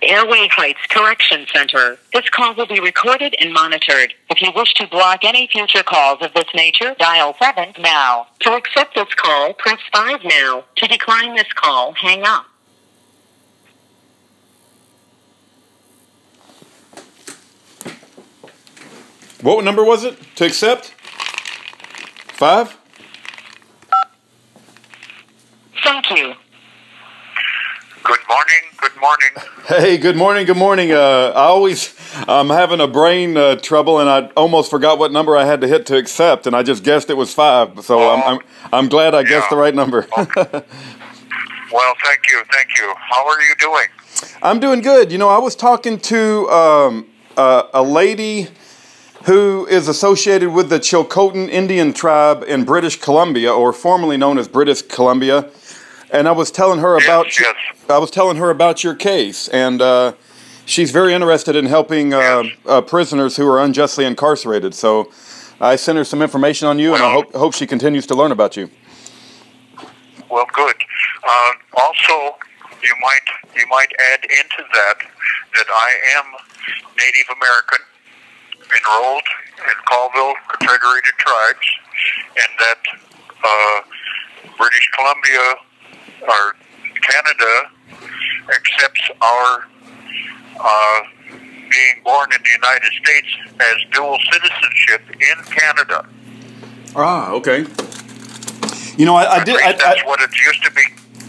Airway Heights Correction Center. This call will be recorded and monitored. If you wish to block any future calls of this nature, dial 7 now. To accept this call, press 5 now. To decline this call, hang up. What number was it to accept? 5? Thank you. Good morning. Good morning. Hey, good morning. Good morning. I'm having a brain trouble, and I almost forgot what number I had to hit to accept, and I just guessed it was 5. So I'm glad I guessed the right number. Well, thank you. Thank you. How are you doing? I'm doing good. You know, I was talking to a lady who is associated with the Chilcotin Indian tribe in British Columbia, or formerly known as British Columbia, and I was telling her about your case, and she's very interested in helping prisoners who are unjustly incarcerated. So I sent her some information on you, and I hope she continues to learn about you. Well, good. Also, you might add into that I am Native American, enrolled in Colville Confederated Tribes, and that British Columbia or Canada accepts our being born in the United States as dual citizenship in Canada. Ah, okay. You know, that's what it used to be.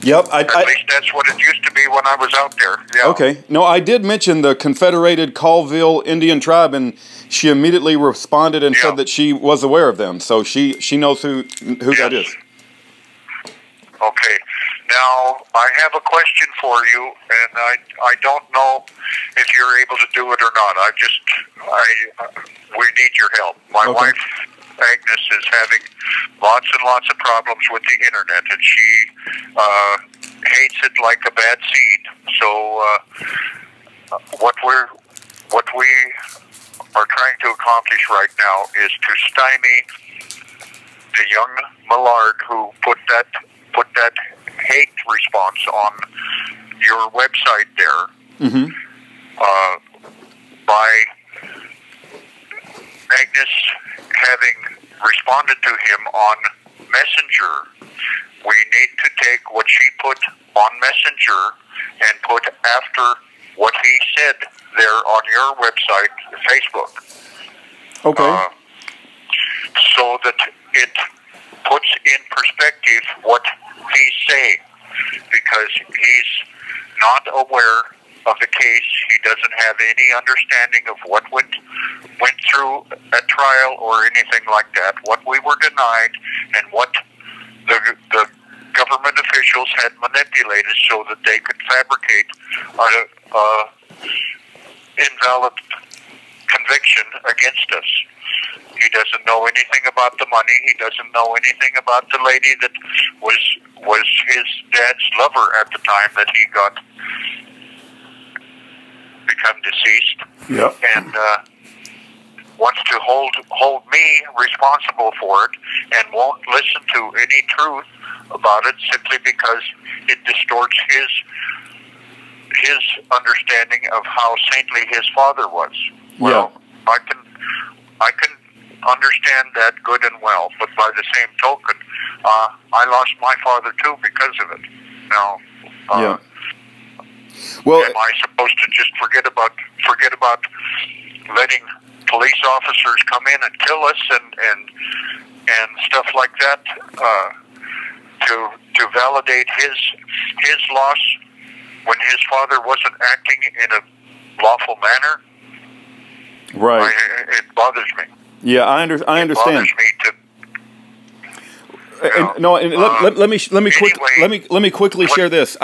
Yep. At least that's what it used to be when I was out there. Yeah. Okay. No, I did mention the Confederated Colville Indian tribe, and she immediately responded and said that she was aware of them. So she knows who that is. Okay. Now, I have a question for you, and I don't know if you're able to do it or not. We need your help. My wife, Agnes, is having lots and lots of problems with the internet, and she hates it like a bad seed. So what we are trying to accomplish right now is to stymie the young Millard who put that hate response on your website there, by Agnes having responded to him on Messenger. We need to take what she put on Messenger and put after what he said there on your website, Facebook. Okay. So that it puts in perspective what he's saying, because he's not aware of the case. He doesn't have any understanding of what went through a trial or anything like that, what we were denied, and what the government officials had manipulated so that they could fabricate invalid conviction against us. He doesn't know anything about the money. He doesn't know anything about the lady that was his dad's lover at the time that he got become deceased. Yep. And wants to hold me responsible for it, and won't listen to any truth about it simply because it distorts his understanding of how saintly his father was. Well, I can understand that good and well, but by the same token, I lost my father too because of it. Now, well, am I supposed to just forget about letting police officers come in and kill us and stuff like that to validate his loss when his father wasn't acting in a lawful manner? Right. It bothers me. Yeah, I understand. It bothers me to. Let me quickly share this.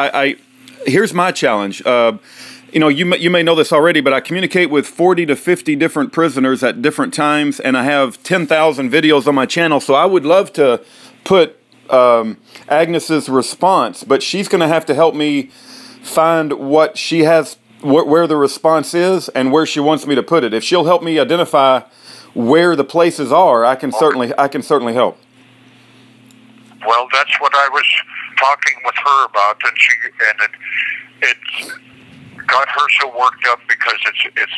Here's my challenge. You know, you may know this already, but I communicate with 40 to 50 different prisoners at different times, and I have 10,000 videos on my channel. So I would love to put Agnes's response, but she's going to have to help me find what she has, where the response is, and where she wants me to put it. If she'll help me identify where the places are, I can certainly help. Well, that's what I was talking with her about, and it's got her so worked up because it's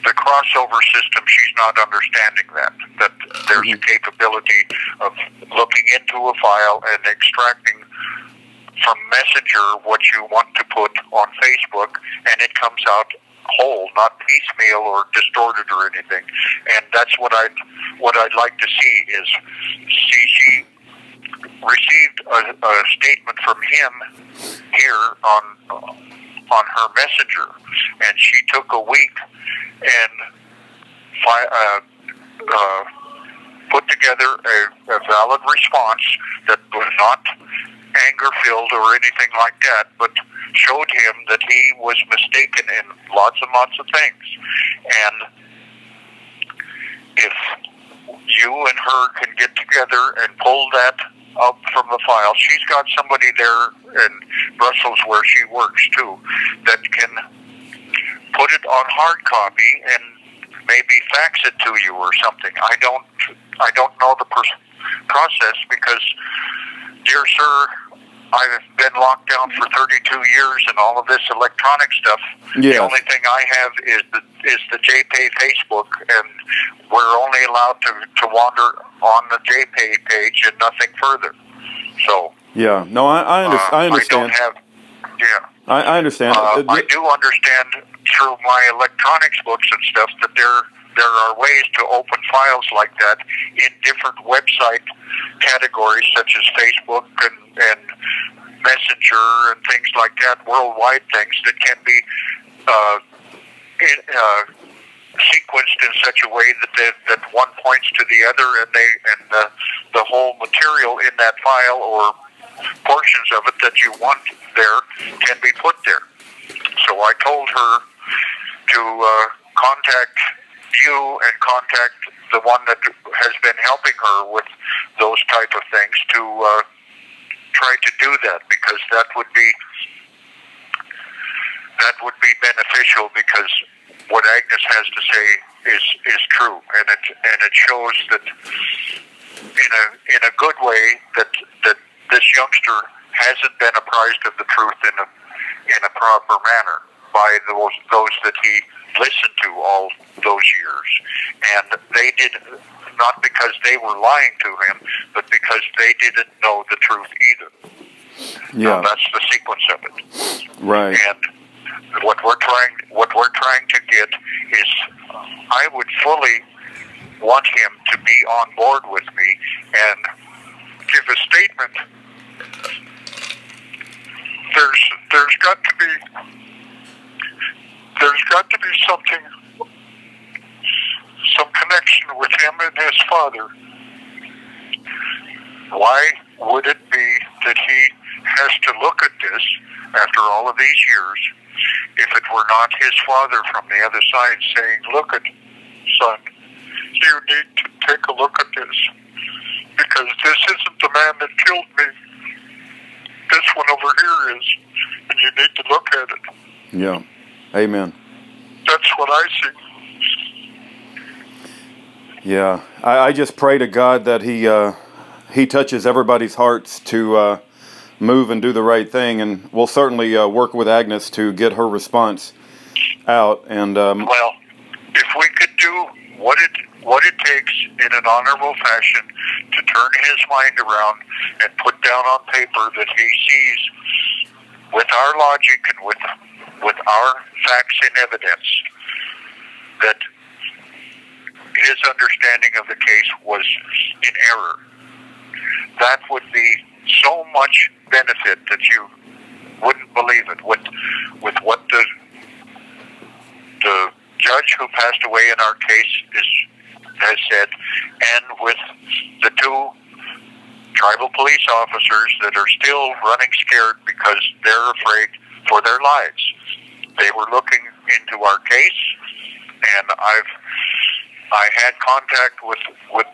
the crossover system. She's not understanding that there's a capability of looking into a file and extracting from Messenger what you want to put on Facebook, and it comes out whole, not piecemeal or distorted or anything. And that's what I'd like to see is she received a statement from him here on her Messenger, and she took a week and put together a valid response that was not anger-filled or anything like that, but showed him that he was mistaken in lots and lots of things. And if you and her can get together and pull that up from the file, she's got somebody there in Brussels where she works too that can put it on hard copy and maybe fax it to you or something. I don't know the process because, dear sir, I've been locked down for 32 years and all of this electronic stuff. Yes. The only thing I have is the JPay Facebook, and we're only allowed to wander on the JPay page and nothing further. So yeah, no, I understand. I don't have. Yeah, I understand. I do understand through my electronics books and stuff that there are ways to open files like that in different website categories such as Facebook and Messenger and things like that, worldwide things that can be sequenced in such a way that one points to the other, and the whole material in that file or portions of it that you want there can be put there. So I told her to contact you and contact the one that has been helping her with those type of things to try to do that, because that would be beneficial, because what Agnes has to say is true, and it shows that in a good way that this youngster hasn't been apprised of the truth in a proper manner by those that he listened to all those years. And they did, not because they were lying to him, but because they didn't know the truth either. Yeah. So that's the sequence of it. Right. And what we're trying to get is, I would fully want him to be on board with me and give a statement. There's got to be something, some connection with him and his father. Why would it be that he has to look at this after all of these years, if it were not his father from the other side saying, look at, son, you need to take a look at this, because this isn't the man that killed me. This one over here is, and you need to look at it. Yeah. Amen. That's what I see. Yeah. I just pray to God that he touches everybody's hearts to move and do the right thing, and we'll certainly work with Agnes to get her response out. And well, if we could do what it takes in an honorable fashion to turn his mind around and put down on paper that he sees with our logic and with our facts and evidence that his understanding of the case was in error, that would be so much benefit that you wouldn't believe it. With what the judge who passed away in our case has said, and with the two tribal police officers that are still running scared because they're afraid for their lives. They were looking into our case, and I had contact with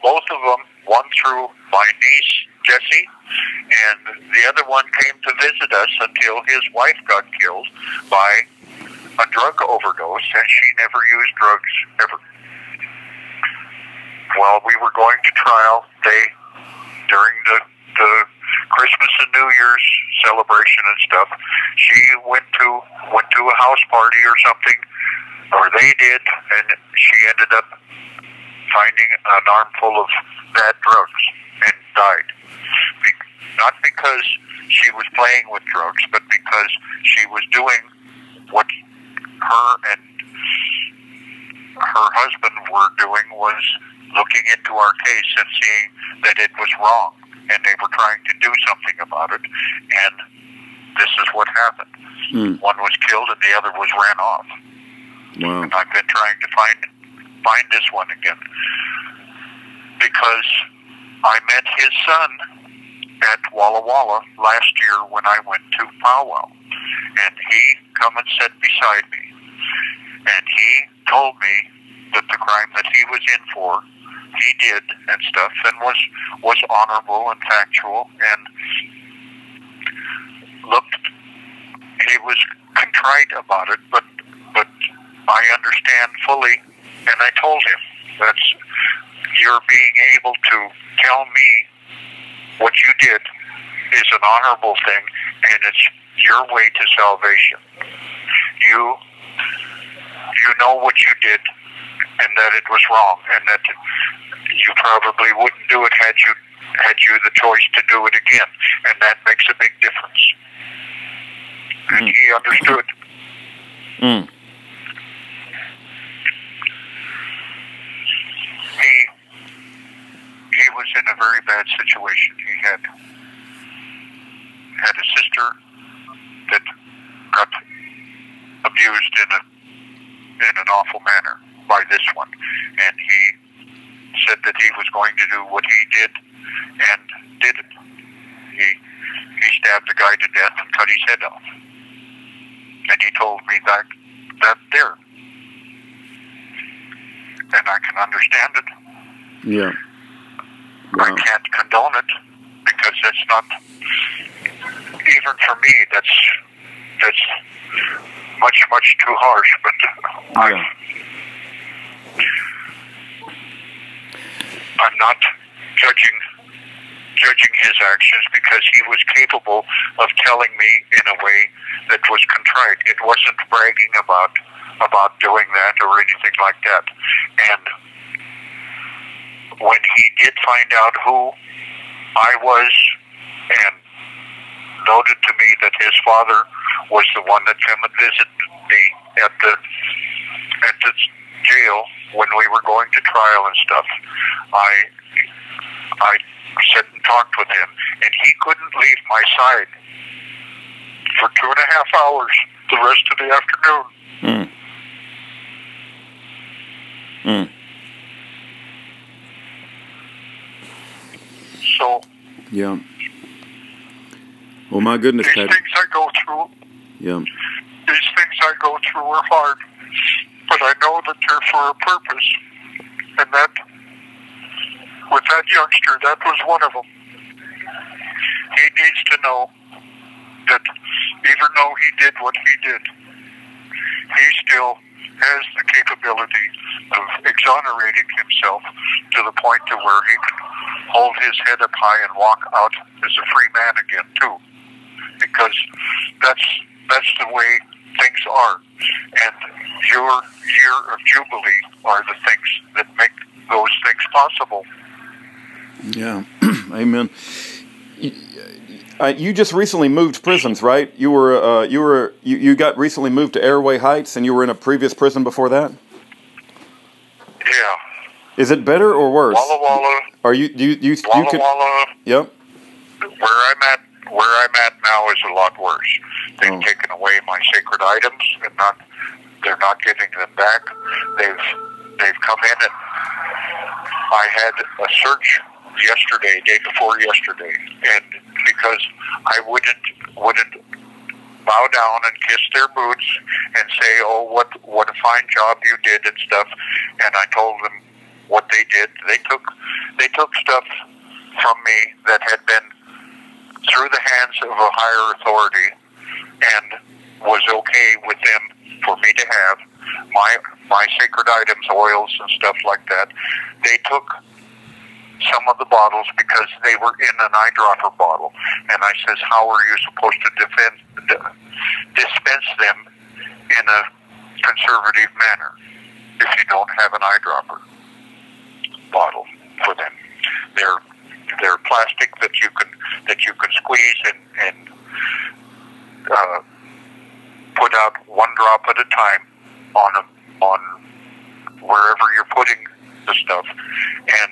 both of them, one through my niece, Jessie, and the other one came to visit us until his wife got killed by a drug overdose, and she never used drugs, ever. While we were going to trial, during the Christmas and New Year's celebration and stuff. She went to a house party or something, or they did, and she ended up finding an armful of bad drugs and died. Not because she was playing with drugs, but because she was doing what her and her husband were doing, was looking into our case and seeing that it was wrong, and they were trying to do something about it, and this is what happened. One was killed and the other was ran off. Wow. And I've been trying to find this one again, because I met his son at Walla Walla last year when I went to powwow, and he come and sat beside me, and he told me that the crime that he was in for, he did and stuff, and was honorable and factual, and he was contrite about it, but I understand fully, and I told him, you're being able to tell me what you did is an honorable thing, and it's your way to salvation. You know what you did, and that it was wrong, and that you probably wouldn't do it had you the choice to do it again, and that makes a big difference. And he understood. He was in a very bad situation. He had a sister that got abused in an awful manner by this one, and he said that he was going to do what he did, and did it. He stabbed a guy to death and cut his head off, and he told me that there, and I can understand it. Yeah. Wow. I can't condone it, because that's not, even for me, that's much too harsh, but I'm not judging his actions, because he was capable of telling me in a way that was contrite. It wasn't bragging about doing that or anything like that. And when he did find out who I was, and noted to me that his father was the one that came and visited me at the jail when we were going to trial and stuff, I sat and talked with him, and he couldn't leave my side for 2.5 hours the rest of the afternoon. So, yeah. Well, my goodness, these things I go through, are hard, but I know that they're for a purpose, and that, with that youngster, that was one of them. He needs to know that even though he did what he did, he still has the capability of exonerating himself to the point to where he can hold his head up high and walk out as a free man again too, because that's the way things are, and your year of Jubilee are the things that make those things possible. Yeah. Amen. You just recently moved prisons, right? You got recently moved to Airway Heights, and you were in a previous prison before that? Yeah. Is it better or worse? Walla Walla. Are you Walla Walla. Yep. Where I'm at now is a lot worse. They've taken away my sacred items, and they're not giving them back. They've come in, and I had a search yesterday, day before yesterday, and because I wouldn't bow down and kiss their boots and say, "Oh, what a fine job you did" and stuff, and I told them what they did. They took stuff from me that had been through the hands of a higher authority, and was okay with them for me to have my sacred items, oils and stuff like that. They took some of the bottles because they were in an eyedropper bottle. And I says, how are you supposed to dispense them in a conservative manner if you don't have an eyedropper bottle for them? They're plastic that you can squeeze and put out one drop at a time on wherever you're putting the stuff, and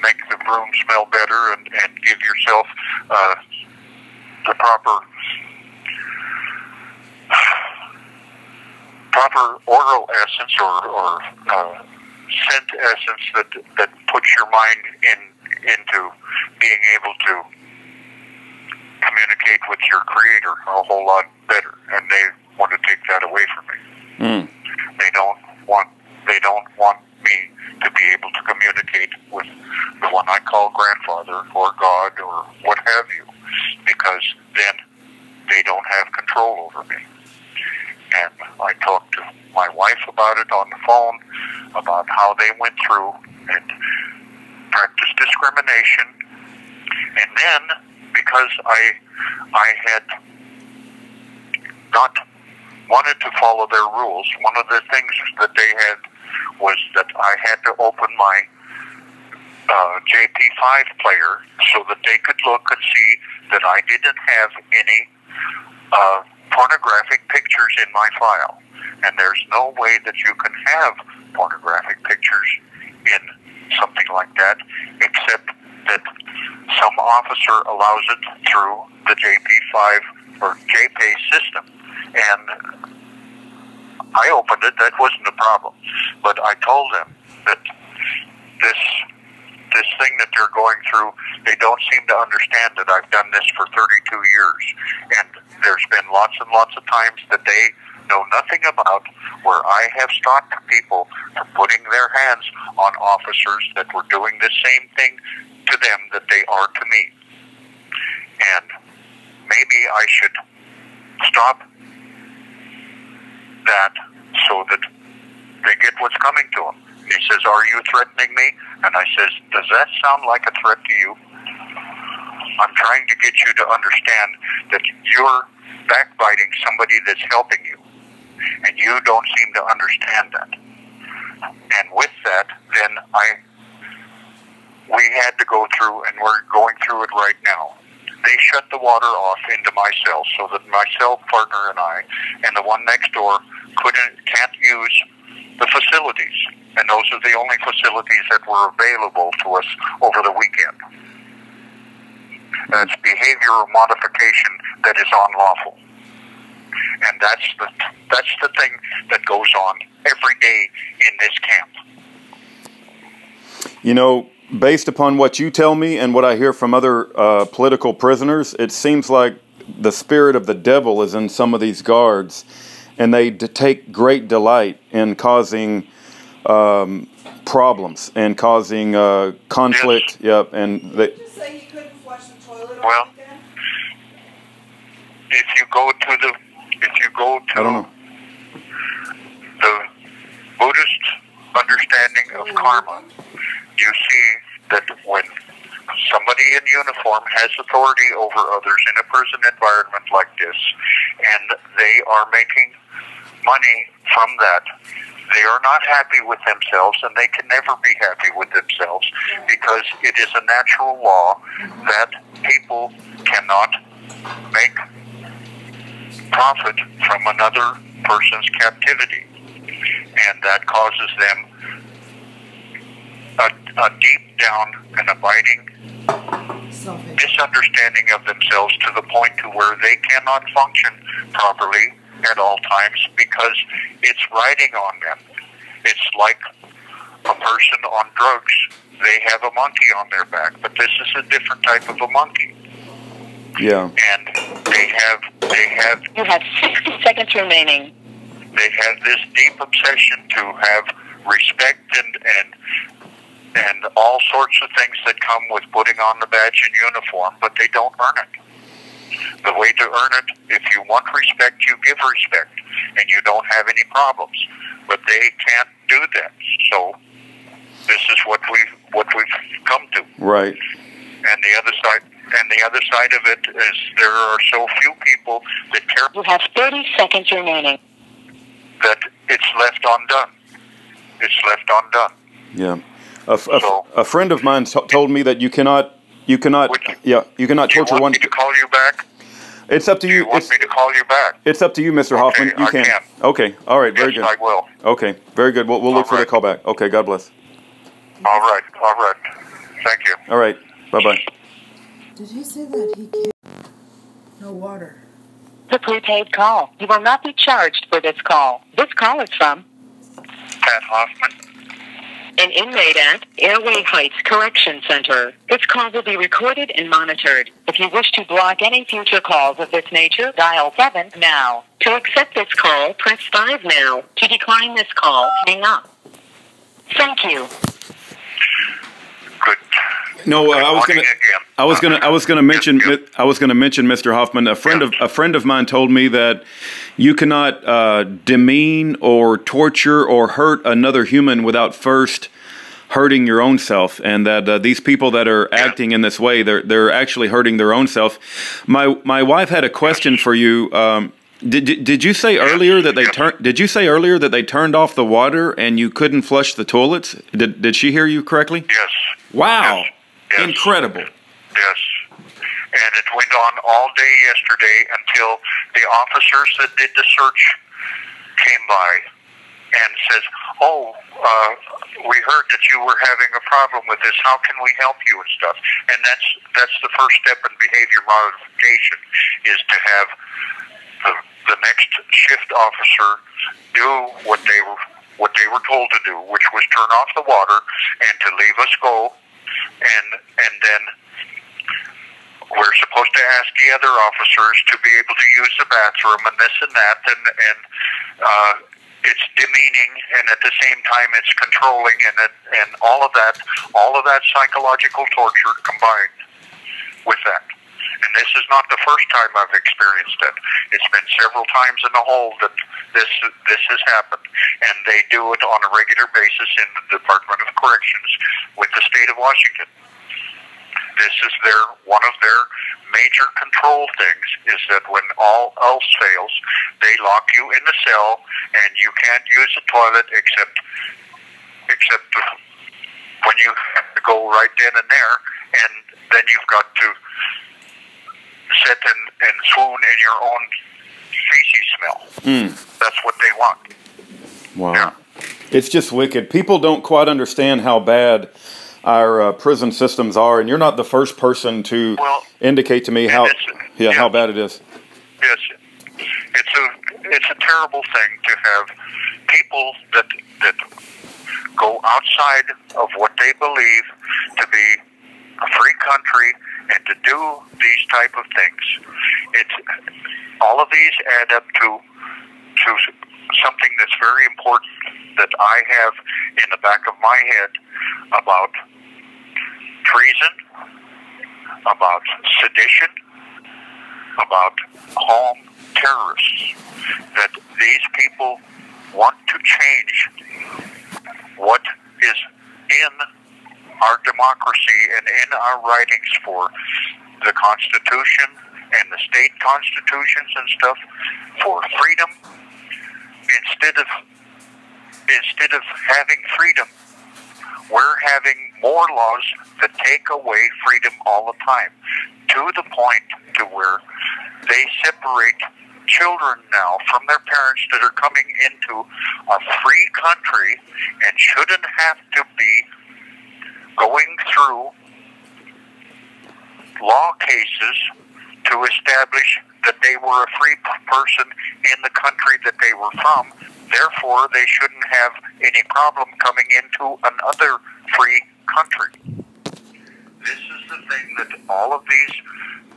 make the room smell better and give yourself the proper oral essence or scent essence that puts your mind into being able to communicate with your creator a whole lot better, and they want to take that away from me. They don't want me to be able to communicate with the one I call grandfather or God or what have you, because then they don't have control over me. And I talked to my wife about it on the phone, about how they went through and practiced discrimination. And then, because I had not wanted to follow their rules, one of the things that they had was that I had to open my JP5 player so that they could look and see that I didn't have any pornographic pictures in my file. And there's no way that you can have pornographic pictures in something like that, except that some officer allows it through the JP5 or JPay system. And I opened it. That wasn't a problem. But I told them that this thing that they're going through, they don't seem to understand that I've done this for 32 years. And there's been lots and lots of times that they know nothing about, where I have stopped people from putting their hands on officers that were doing the same thing to them that they are to me. And maybe I should stop that so that they get what's coming to them. He says, are you threatening me? And I says, does that sound like a threat to you? I'm trying to get you to understand that you're backbiting somebody that's helping you, and you don't seem to understand that. And with that, then we had to go through, and we're going through it right now. They shut the water off into my cell so that my cell partner and I and the one next door can't use the facilities. And those are the only facilities that were available to us over the weekend. That's behavioral modification that is unlawful. And that's the thing that goes on every day in this camp. You know, based upon what you tell me and what I hear from other political prisoners, it seems like the spirit of the devil is in some of these guards, and they take great delight in causing problems and causing conflict. Yes. Yep, and they. Did you just say he couldn't flush the toilet on Well, the weekend? if you go to the Buddhist understanding of karma, you see that when somebody in uniform has authority over others in a prison environment like this, and they are making money from that, they are not happy with themselves, and they can never be happy with themselves, because it is a natural law that people cannot make profit from another person's captivity. And that causes them a deep down and abiding misunderstanding of themselves, to the point to where they cannot function properly at all times, because it's riding on them. It's like a person on drugs. They have a monkey on their back, but this is a different type of a monkey. Yeah. And they have You have 60 seconds remaining. They have this deep obsession to have respect and all sorts of things that come with putting on the badge and uniform, but they don't earn it. The way to earn it, if you want respect, you give respect, and you don't have any problems. But they can't do that. So this is what what we've come to. Right. And the other side of it is there are so few people that care. You have 30 seconds remaining. That it's left undone. It's left undone. Yeah. A friend of mine told me that you cannot torture one. Want me to call you back? It's up to you. Do you want me to call you back? It's up to you, Mr. Hoffman. You can. Okay. All right. Very good. Yes, I will. Okay. Very good. We'll look for the call back. Okay. God bless. All right. All right. Thank you. All right. Bye-bye. Did he say that he can't? No water. The prepaid call. You will not be charged for this call. This call is from Pat Hoffman. an inmate at Airway Heights Correction Center. This call will be recorded and monitored. If you wish to block any future calls of this nature, dial 7 now. To accept this call, press 5 now. To decline this call, hang up. Thank you. Good. No, I was going to mention, Mr. Hoffman. A friend of mine told me that you cannot demean or torture or hurt another human without first hurting your own self, and that these people that are acting in this way, they're actually hurting their own self. My wife had a question for you. Did you say earlier that they Did you say earlier that they turned off the water and you couldn't flush the toilets? Did she hear you correctly? Yes. Wow. Yes. Incredible. Yes. And it went on all day yesterday until the officers that did the search came by and says, we heard that you were having a problem with this. How can we help you and stuff? And that's the first step in behavior modification, is to have the next shift officer do what they were told to do, which was turn off the water and to leave us go. And then we're supposed to ask the other officers to be able to use the bathroom and this and that, and it's demeaning, and at the same time it's controlling, and all of that psychological torture combined with that. And this is not the first time I've experienced it. It's been several times in the hole that this has happened, and they do it on a regular basis in the Department of Corrections with the state of Washington. This is one of their major control things, is that when all else fails, they lock you in the cell, and you can't use the toilet except when you have to go right then and there, and then you've got to sit and swoon in your own feces smell. That's what they want. Wow. Yeah. It's just wicked. People don't quite understand how bad our prison systems are, and you're not the first person to indicate to me how bad it is. Yes. It's a terrible thing to have people that go outside of what they believe to be a free country and to do these type of things. All of these add up to something that's very important that I have in the back of my head about treason, about sedition, about home terrorists. That these people want to change what is in our democracy and in our writings for the Constitution and the state constitutions and stuff for freedom. Instead of having freedom, we're having more laws that take away freedom all the time, to the point to where they separate children now from their parents that are coming into a free country and shouldn't have to be going through law cases to establish that they were a free person in the country that they were from. Therefore, they shouldn't have any problem coming into another free country. This is the thing that all of these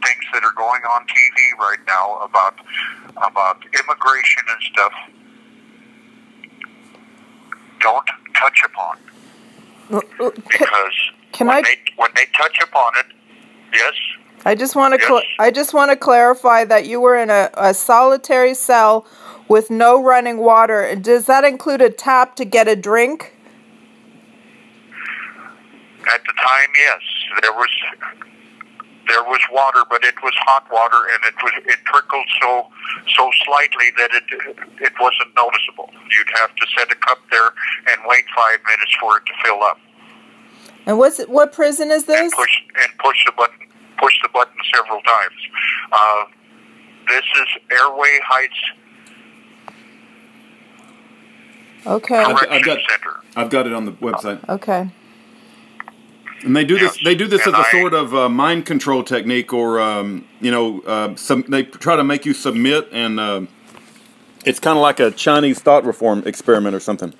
things that are going on TV right now about immigration and stuff don't touch upon. Because when they touch upon it, yes. I just want to clarify that you were in a solitary cell with no running water. Does that include a tap to get a drink? At the time, yes, there was water, but it was hot water, and it trickled so slightly that it wasn't noticeable. You'd have to set a cup there and wait 5 minutes for it to fill up. And what prison is this? And push the button several times. This is Airway Heights. Okay. I've got it on the website. Okay. And they do this. They do this as a sort of mind control technique, or they try to make you submit, and it's kind of like a Chinese thought reform experiment or something.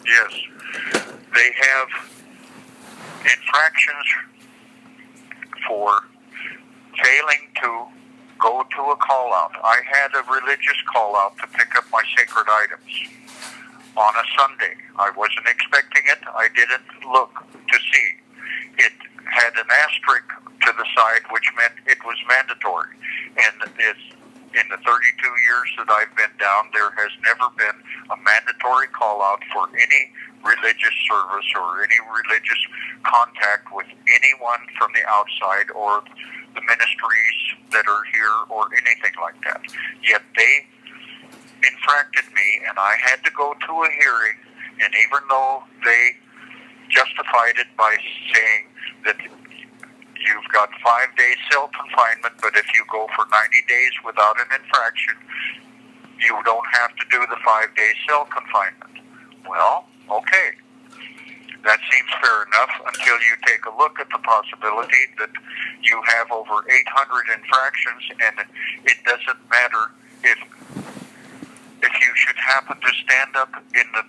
Yes, they have infractions for failing to go to a call out. I had a religious call out to pick up my sacred items on a Sunday. I wasn't expecting it. I didn't look to see. It had an asterisk to the side, which meant it was mandatory. And in the 32 years that I've been down, there has never been a mandatory call-out for any religious service or any religious contact with anyone from the outside or the ministries that are here or anything like that. Yet they infracted me, and I had to go to a hearing, and even though they justified it by saying that you've got 5 days self-confinement, but if you go for 90 days without an infraction, you don't have to do the 5 days self-confinement. Well, okay. That seems fair enough until you take a look at the possibility that you have over 800 infractions, and it doesn't matter if you should happen to stand up in the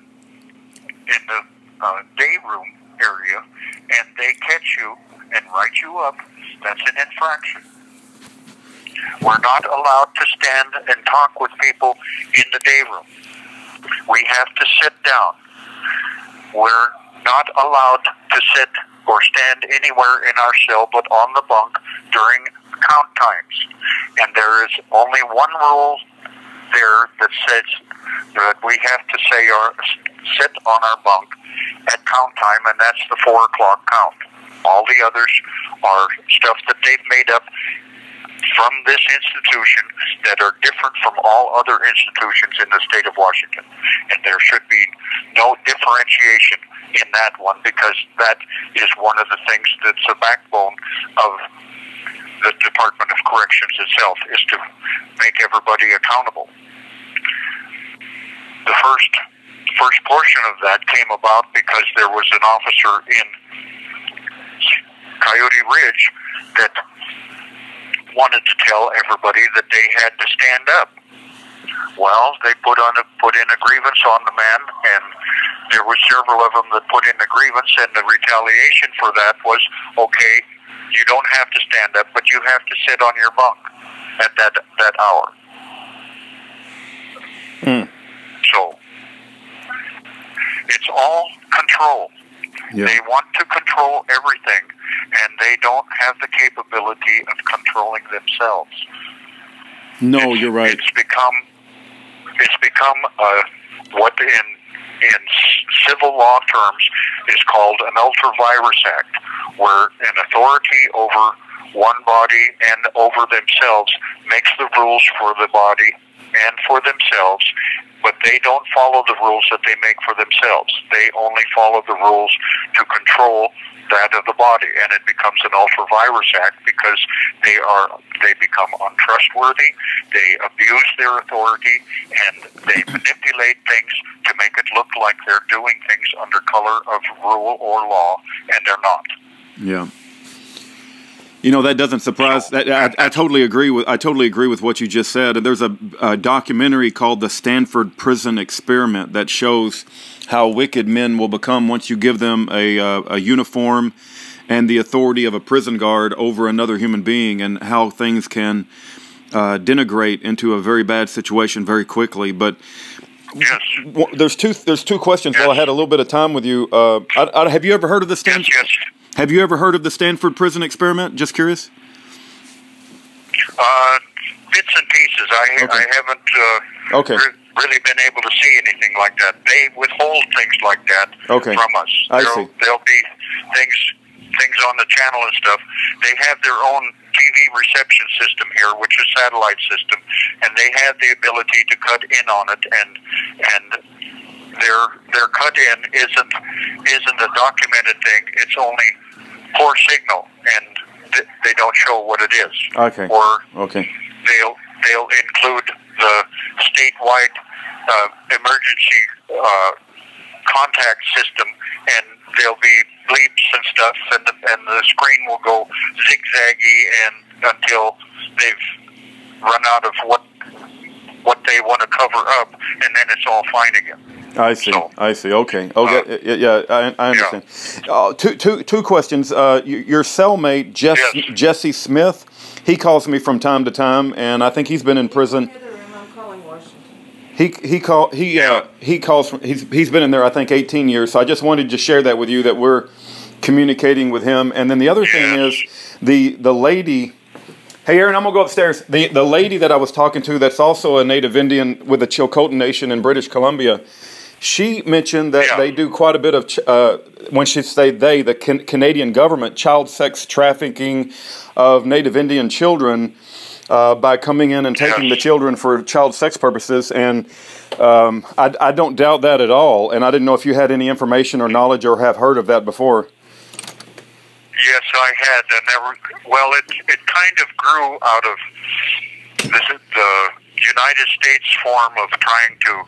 day room area and they catch you and write you up, that's an infraction. We're not allowed to stand and talk with people in the day room. We have to sit down. We're not allowed to sit or stand anywhere in our cell but on the bunk during count times. And there is only one rule there that says that we have to sit on our bunk at count time, and that's the 4 o'clock count. All the others are stuff that they've made up from this institution that are different from all other institutions in the state of Washington. And there should be no differentiation in that one, because that is one of the things that's the backbone of the Department of Corrections itself, is to make everybody accountable. The first portion of that came about because there was an officer in Coyote Ridge that wanted to tell everybody that they had to stand up. Well, they put in a grievance on the man, and there were several of them that put in a grievance, and the retaliation for that was, okay, you don't have to stand up, but you have to sit on your bunk at that hour. So it's all control. Yeah. They want to control everything, and they don't have the capability of controlling themselves. No, you're right. It's become what in civil law terms is called an ultra-virus act, where an authority over one body and over themselves makes the rules for the body and for themselves, but they don't follow the rules that they make for themselves. They only follow the rules to control that of the body, and it becomes an ultra-virus act because they become untrustworthy, they abuse their authority, and they manipulate things to make it look like they're doing things under color of rule or law, and they're not. Yeah. You know, that doesn't surprise. I totally agree with what you just said. And there's a documentary called "The Stanford Prison Experiment" that shows how wicked men will become once you give them a uniform and the authority of a prison guard over another human being, and how things can denigrate into a very bad situation very quickly. But yes, there's two questions. Yes. While I had a little bit of time with you, have you ever heard of the Stanford? Yes. Have you ever heard of the Stanford Prison Experiment? Just curious. Bits and pieces. I haven't really been able to see anything like that. They withhold things like that from us. I see. There'll be things on the channel and stuff. They have their own TV reception system here, which is satellite system, and they have the ability to cut in on it, and their cut in isn't a documented thing. It's only poor signal, and they don't show what it is. Okay. Or okay. They'll include the statewide emergency contact system, and there'll be bleeps and stuff, and the screen will go zigzaggy and until they've run out of what they want to cover up, and then it's all fine again. I see. So, I see. Okay. Okay. Yeah. I understand. Yeah. Two questions. Your cellmate Jesse Smith. He calls me from time to time, and I think he's been in prison. I'm calling Washington. He calls. He's been in there, I think, 18 years. So I just wanted to share that with you, that we're communicating with him. And then the other thing is the lady. Hey, Aaron, I'm gonna go upstairs. The lady that I was talking to, that's also a Native Indian with the Chilcotin Nation in British Columbia. She mentioned that they do quite a bit of, when she said the Canadian government, child sex trafficking of Native Indian children by coming in and taking the children for child sex purposes. And I don't doubt that at all. And I didn't know if you had any information or knowledge or have heard of that before. Yes, I had, and it kind of grew out of the United States form of trying to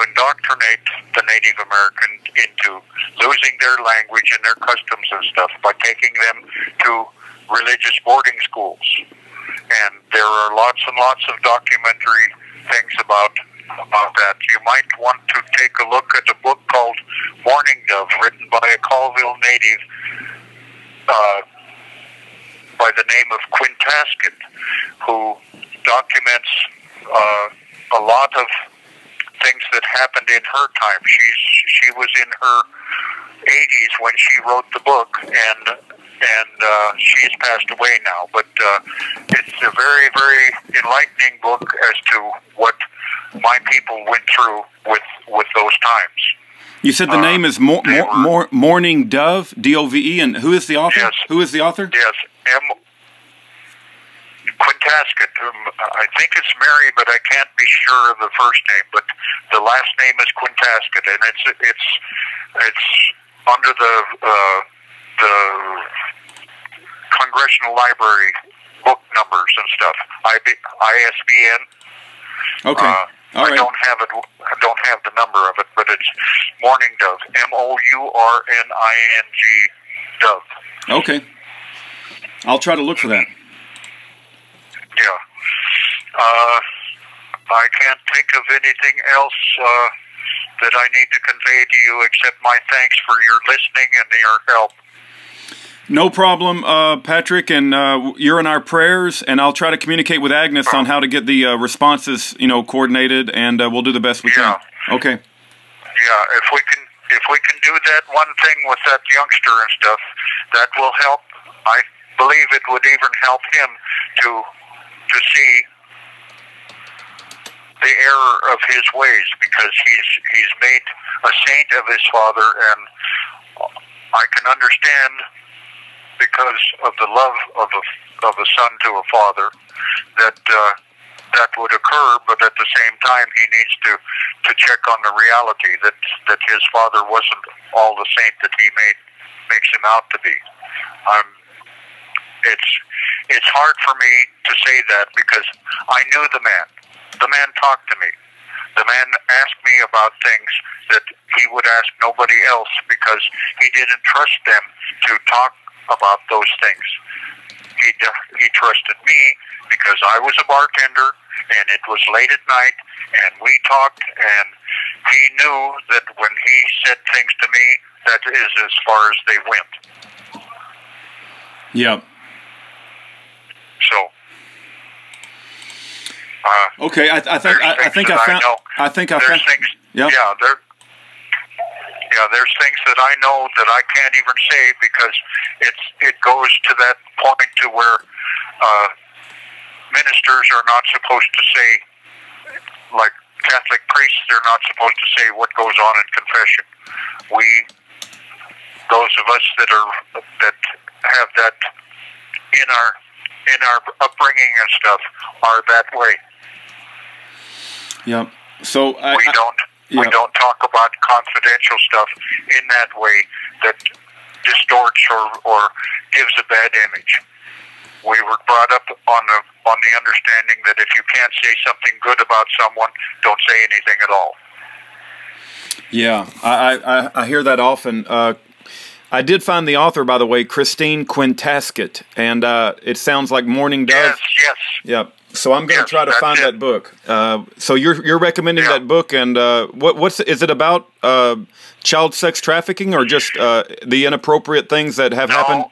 indoctrinate the Native American into losing their language and their customs and stuff by taking them to religious boarding schools. And there are lots and lots of documentary things about that. You might want to take a look at a book called Mourning Dove, written by a Colville native by the name of Quintasket, who documents a lot of things that happened in her time. She was in her 80s when she wrote the book, and she's passed away now. But it's a very, very enlightening book as to what my people went through with those times. You said the name is Mourning Dove, D-O-V-E, and who is the author? Yes. Who is the author? Yes, Quintasket. I think it's Mary, but I can't be sure of the first name. But the last name is Quintasket, and it's under the Congressional Library book numbers and stuff. ISBN. Okay. All right. I don't have the number of it, but it's Mourning Dove. MOURNING Dove. Okay. I'll try to look for that. Yeah. I can't think of anything else that I need to convey to you except my thanks for your listening and your help. No problem, Patrick, and you're in our prayers, and I'll try to communicate with Agnes on how to get the responses, coordinated, and we'll do the best we can. Okay. Yeah, if we can do that one thing with that youngster and stuff, that will help. I believe it would even help him to see the error of his ways, because he's made a saint of his father, and I can understand, because of the love of a son to a father, that would occur. But at the same time, he needs to check on the reality that his father wasn't all the saint that he makes him out to be. It's hard for me to say that, because I knew the man. The man talked to me. The man asked me about things that he would ask nobody else, because he didn't trust them to talk about those things. He trusted me because I was a bartender, and it was late at night, and we talked, and he knew that when he said things to me, that is as far as they went. Yeah. So. Okay, I think I found. Things. Yep. Yeah, there's things that I know that I can't even say, because it goes to that point to where ministers are not supposed to say, like Catholic priests, they're not supposed to say what goes on in confession. those of us that have that in our upbringing and stuff are that way. Yeah. So we don't talk about confidential stuff in that way that distorts or gives a bad image. We were brought up on the understanding that if you can't say something good about someone, don't say anything at all. Yeah, I hear that often. I did find the author, by the way, Christine Quintasket, and it sounds like Morning Dove. Yes. Yep. So I'm going to try to find that book. So you're recommending that book, and is it about child sex trafficking or just the inappropriate things that have happened?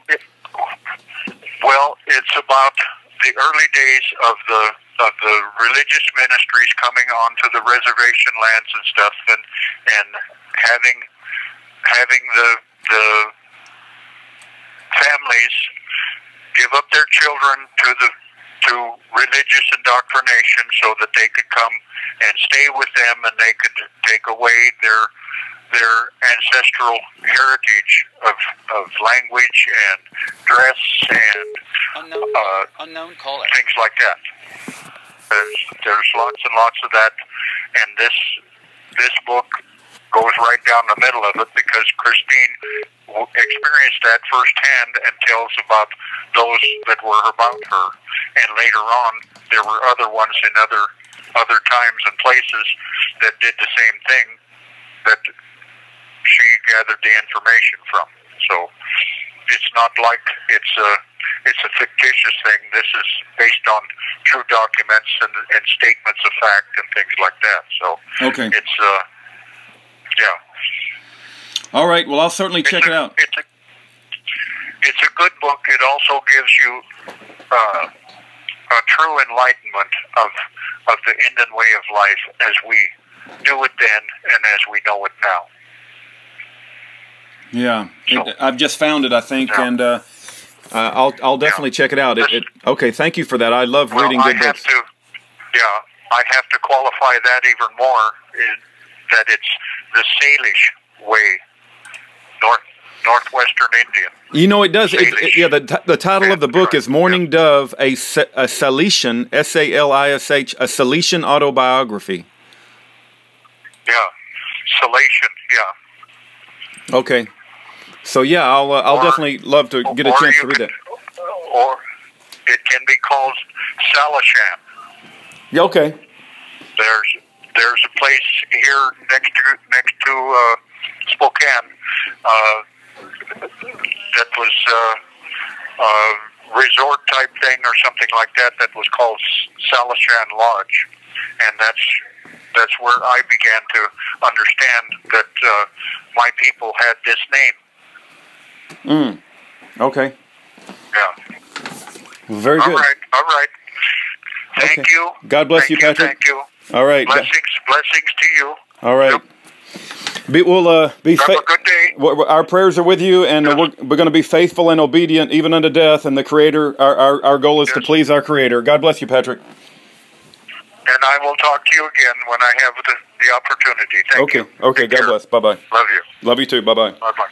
Well, it's about the early days of the religious ministries coming onto the reservation lands and stuff, and having the families give up their children to religious indoctrination so that they could come and stay with them, and they could take away their ancestral heritage of language and dress and unknown caller. Things like that. There's lots and lots of that, and this book goes right down the middle of it because Christine experienced that firsthand and tells about those that were about her. And later on, there were other ones in other times and places that did the same thing that she gathered the information from. So it's not like it's a fictitious thing. This is based on true documents and statements of fact and things like that. So it's yeah. All right. Well, I'll certainly check it out. It's a good book. It also gives you a true enlightenment of the Indian way of life as we knew it then and as we know it now. Yeah, I've just found it, I think, and I'll definitely check it out. Okay, thank you for that. I love reading good books. I have to qualify that even more, that it's the Salish way, northwestern Indian. You know, it does. The title of the book is Morning Dove, a Salesian, S-A-L-I-S-H, a Salesian autobiography. Yeah, Salesian, yeah. Okay. So, yeah, I'll definitely love to get a chance to read that. Or it can be called Salishan. Yeah, okay. There's a place here next to Spokane that was a resort type thing or something like that was called Salishan Lodge, and that's where I began to understand that my people had this name. Okay. Yeah. Very good. All right. Thank you. God bless you, Patrick. Thank you. All right. Blessings to you. All right. Yep. We'll have a good day. Our prayers are with you, and we're going to be faithful and obedient even unto death. And the Creator, our goal is to please our Creator. God bless you, Patrick. And I will talk to you again when I have the opportunity. Thank you. Okay. God bless. Bye-bye. Love you. Love you too. Bye-bye. Bye-bye.